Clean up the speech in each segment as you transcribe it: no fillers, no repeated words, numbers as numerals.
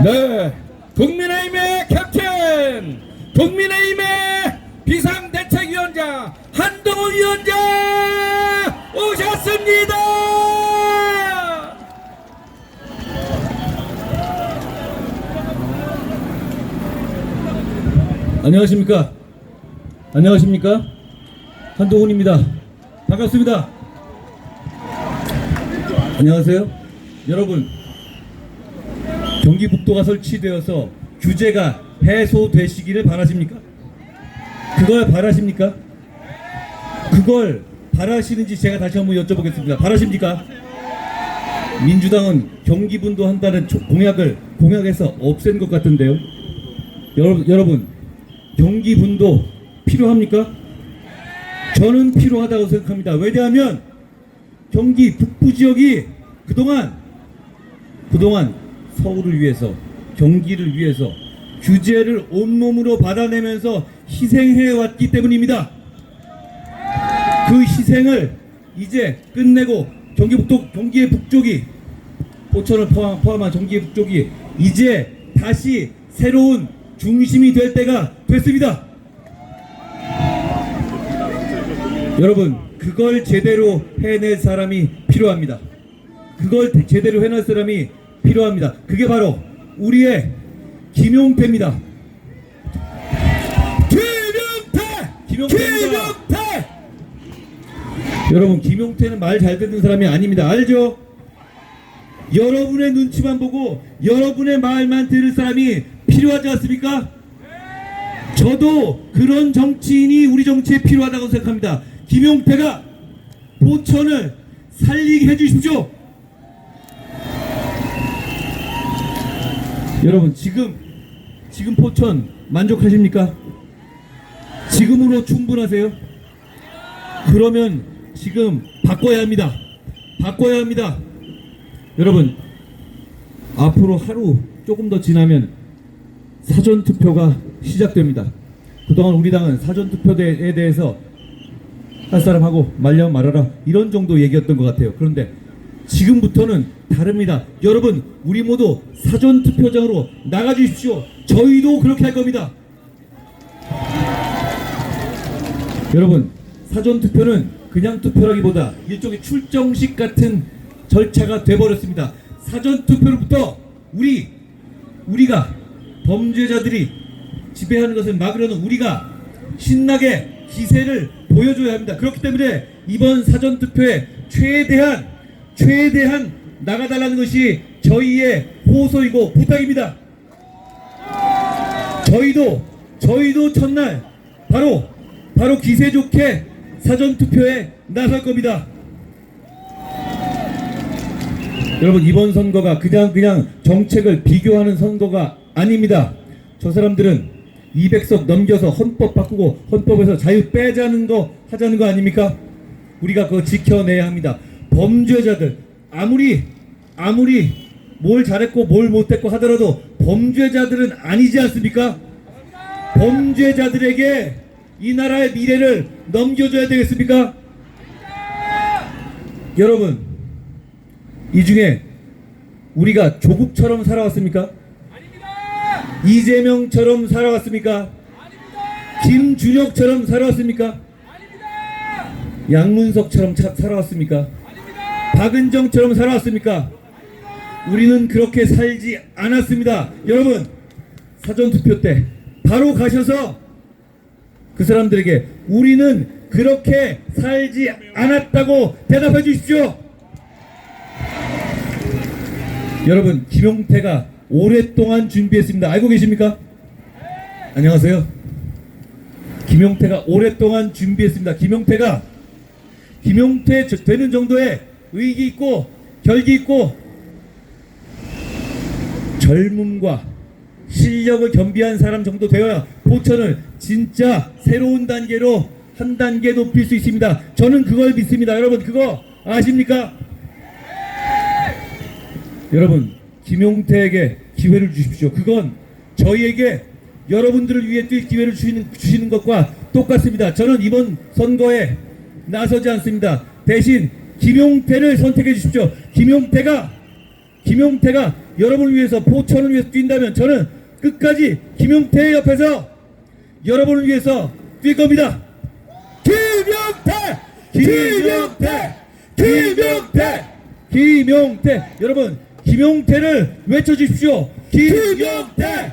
네, 국민의힘의 캡틴, 국민의힘의 비상대책위원장 한동훈 위원장 오셨습니다. 안녕하십니까? 안녕하십니까? 한동훈입니다. 반갑습니다. 안녕하세요. 여러분, 경기북도가 설치되어서 규제가 해소되시기를 바라십니까? 그걸 바라십니까? 그걸 바라시는지 제가 다시 한번 여쭤보겠습니다. 바라십니까? 민주당은 경기분도 한다는 공약에서 없앤 것 같은데요. 여러분, 경기분도 필요합니까? 저는 필요하다고 생각합니다. 왜냐하면 경기 북부 지역이 그동안 서울을 위해서, 경기를 위해서 규제를 온몸으로 받아내면서 희생해왔기 때문입니다. 그 희생을 이제 끝내고 경기의 북쪽이, 포천을 포함한 경기의 북쪽이 이제 다시 새로운 중심이 될 때가 됐습니다. 여러분, 그걸 제대로 해낼 사람이 필요합니다. 그걸 제대로 해낼 사람이 필요합니다. 그게 바로 우리의 김용태입니다. 김용태! 여러분, 김용태는 말 잘 듣는 사람이 아닙니다. 알죠? 여러분의 눈치만 보고 여러분의 말만 들을 사람이 필요하지 않습니까? 저도 그런 정치인이 우리 정치에 필요하다고 생각합니다. 김용태가 포천을 살리게 해주십시오. 여러분, 지금 포천 만족하십니까? 지금으로 충분하세요? 그러면 지금 바꿔야 합니다. 바꿔야 합니다. 여러분, 앞으로 하루 조금 더 지나면 사전투표가 시작됩니다. 그동안 우리 당은 사전투표에 대해서 할 사람하고 말려면 말아라, 이런 정도 얘기였던 것 같아요. 그런데 지금부터는 다릅니다. 여러분, 우리 모두 사전투표장으로 나가주십시오. 저희도 그렇게 할 겁니다. 여러분, 사전투표는 그냥 투표라기보다 일종의 출정식 같은 절차가 돼버렸습니다. 사전투표로부터 우리가 범죄자들이 지배하는 것을 막으려는 우리가 신나게 기세를 보여줘야 합니다. 그렇기 때문에 이번 사전투표에 최대한 나가달라는 것이 저희의 호소이고 부탁입니다. 저희도 첫날 바로 기세 좋게 사전투표에 나설 겁니다. 여러분, 이번 선거가 그냥 정책을 비교하는 선거가 아닙니다. 저 사람들은 200석 넘겨서 헌법 바꾸고 헌법에서 자유 빼자는 거 하자는 거 아닙니까? 우리가 그거 지켜내야 합니다. 범죄자들, 아무리 뭘 잘했고 뭘 못했고 하더라도 범죄자들은 아니지 않습니까? 범죄자들에게 이 나라의 미래를 넘겨줘야 되겠습니까? 여러분, 이 중에 우리가 조국처럼 살아왔습니까? 아닙니다. 이재명처럼 살아왔습니까? 아닙니다. 김준혁처럼 살아왔습니까? 아닙니다. 양문석처럼 살아왔습니까? 아닙니다. 박은정처럼 살아왔습니까? 아닙니다. 우리는 그렇게 살지 않았습니다. 여러분, 사전투표 때 바로 가셔서 그 사람들에게 우리는 그렇게 살지 않았다고 대답해 주십시오. 여러분, 김용태가 오랫동안 준비했습니다. 알고 계십니까? 안녕하세요. 김용태가 오랫동안 준비했습니다. 김용태 되는 정도의 의기 있고 결기 있고 젊음과 실력을 겸비한 사람 정도 되어야 포천을 진짜 새로운 단계로 한 단계 높일 수 있습니다. 저는 그걸 믿습니다. 여러분, 그거 아십니까? 여러분, 김용태에게 기회를 주십시오. 그건 저희에게 여러분들을 위해 뛸 기회를 주시는 것과 똑같습니다. 저는 이번 선거에 나서지 않습니다. 대신 김용태를 선택해 주십시오. 김용태가 김용태가 여러분을 위해서 포천을 위해서 뛴다면 저는 끝까지 김용태 옆에서 여러분을 위해서 뛸 겁니다. 김용태 여러분 김용태를 외쳐주십시오. 김용태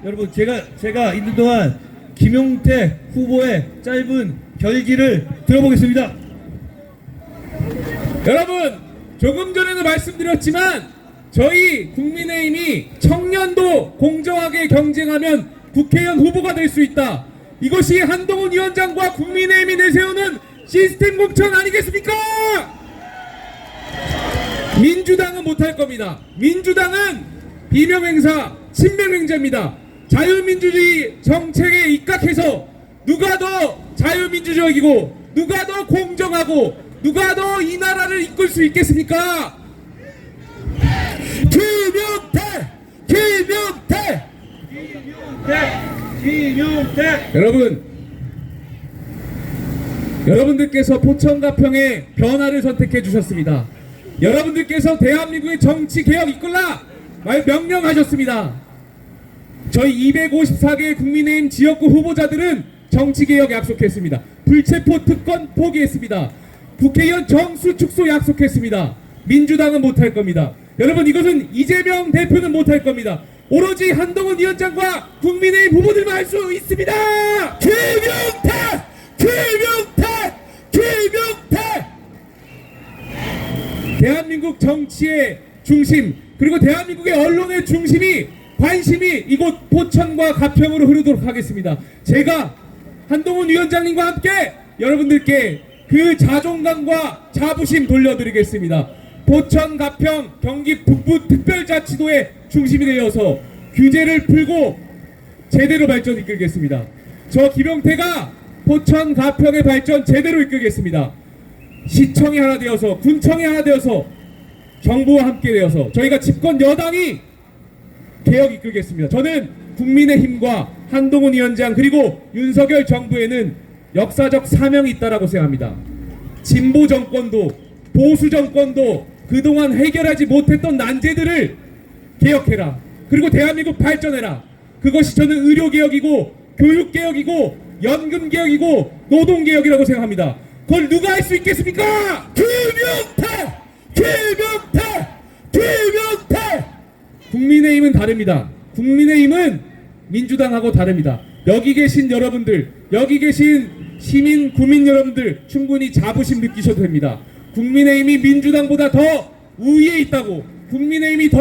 여러분 제가 있는 동안 김용태 후보의 짧은 결기를 들어보겠습니다. 여러분, 조금 전에도 말씀드렸지만 저희 국민의힘이 청년도 공정하게 경쟁하면 국회의원 후보가 될 수 있다. 이것이 한동훈 위원장과 국민의힘이 내세우는 시스템 공천 아니겠습니까? 민주당은 못할 겁니다. 민주당은 비명행사, 친명행자입니다. 자유민주주의 정책에 입각해서 누가 더 자유민주적이고 누가 더 공정하고 누가 더 이 나라를 이끌 수 있겠습니까? 김용태 여러분들께서 포천 가평의 변화를 선택해 주셨습니다. 여러분들께서 대한민국의 정치 개혁 이끌라 명령하셨습니다. 저희 254개의 국민의힘 지역구 후보자들은 정치 개혁 약속했습니다. 불체포 특권 포기했습니다. 국회의원 정수 축소 약속했습니다. 민주당은 못할 겁니다. 여러분, 이것은 이재명 대표는 못할 겁니다. 오로지 한동훈 위원장과 국민의힘 후보들만 할 수 있습니다. 대한민국 정치의 중심 그리고 대한민국의 언론의 중심이 관심이 이곳 포천과 가평으로 흐르도록 하겠습니다. 제가 한동훈 위원장님과 함께 여러분들께 그 자존감과 자부심 돌려드리겠습니다. 포천 가평 경기 북부 특별자치도의 중심이 되어서 규제를 풀고 제대로 발전 이끌겠습니다. 저 김용태가 포천 가평의 발전 제대로 이끌겠습니다. 시청이 하나 되어서 군청이 하나 되어서 정부와 함께 되어서 저희가 집권 여당이 개혁 이끌겠습니다. 저는 국민의힘과 한동훈 위원장 그리고 윤석열 정부에는 역사적 사명이 있다라고 생각합니다. 진보 정권도 보수 정권도 그동안 해결하지 못했던 난제들을 개혁해라. 그리고 대한민국 발전해라. 그것이 저는 의료개혁이고 교육개혁이고 연금개혁이고 노동개혁이라고 생각합니다. 그걸 누가 할 수 있겠습니까? 김용태! 국민의힘은 다릅니다. 국민의힘은 민주당하고 다릅니다. 여기 계신 여러분들, 여기 계신 시민, 국민 여러분들 충분히 자부심 느끼셔도 됩니다. 국민의힘이 민주당보다 더 우위에 있다고, 국민의힘이 더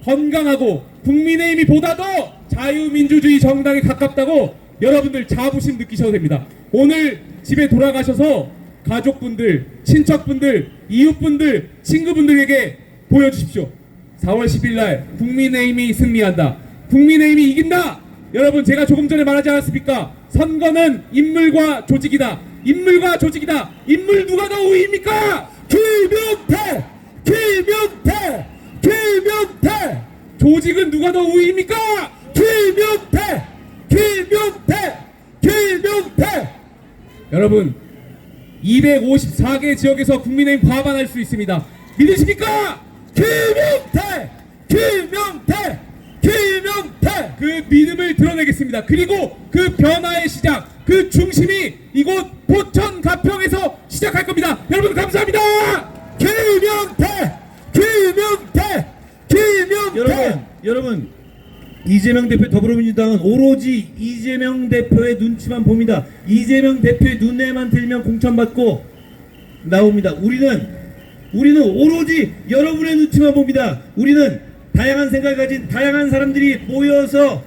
건강하고 국민의힘이 보다 더 자유민주주의 정당에 가깝다고 여러분들 자부심 느끼셔도 됩니다. 오늘 집에 돌아가셔서 가족분들, 친척분들, 이웃분들, 친구분들에게 보여주십시오. 4월 10일 날 국민의힘이 승리한다. 국민의힘이 이긴다. 여러분, 제가 조금 전에 말하지 않았습니까? 선거는 인물과 조직이다. 인물과 조직이다. 인물 누가 더 우위입니까? 김용태! 조직은 누가 더 우위입니까? 김용태! 여러분, 254개 지역에서 국민의힘 과반할 수 있습니다. 믿으십니까? 김용태! 그 믿음을 드러내겠습니다. 그리고 그 변화의 시작, 그 중심이 이곳 포천 가평에서 시작할 겁니다. 여러분 감사합니다. 여러분 이재명 대표 더불어민주당은 오로지 이재명 대표의 눈치만 봅니다. 이재명 대표의 눈에만 들면 공천받고 나옵니다. 우리는 오로지 여러분의 눈치만 봅니다. 우리는 다양한 생각을 가진 다양한 사람들이 모여서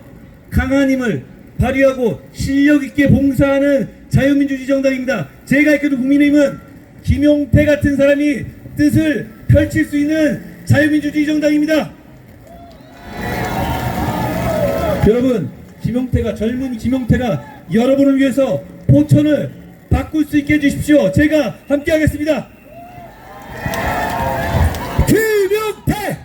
강한 힘을 발휘하고 실력 있게 봉사하는 자유민주주의 정당입니다. 제가 이끄는 국민의힘은 김용태 같은 사람이 뜻을 펼칠 수 있는 자유민주주의 정당입니다. 여러분, 젊은 김용태가 여러분을 위해서 포천을 바꿀 수 있게 해주십시오. 제가 함께 하겠습니다. 김용태!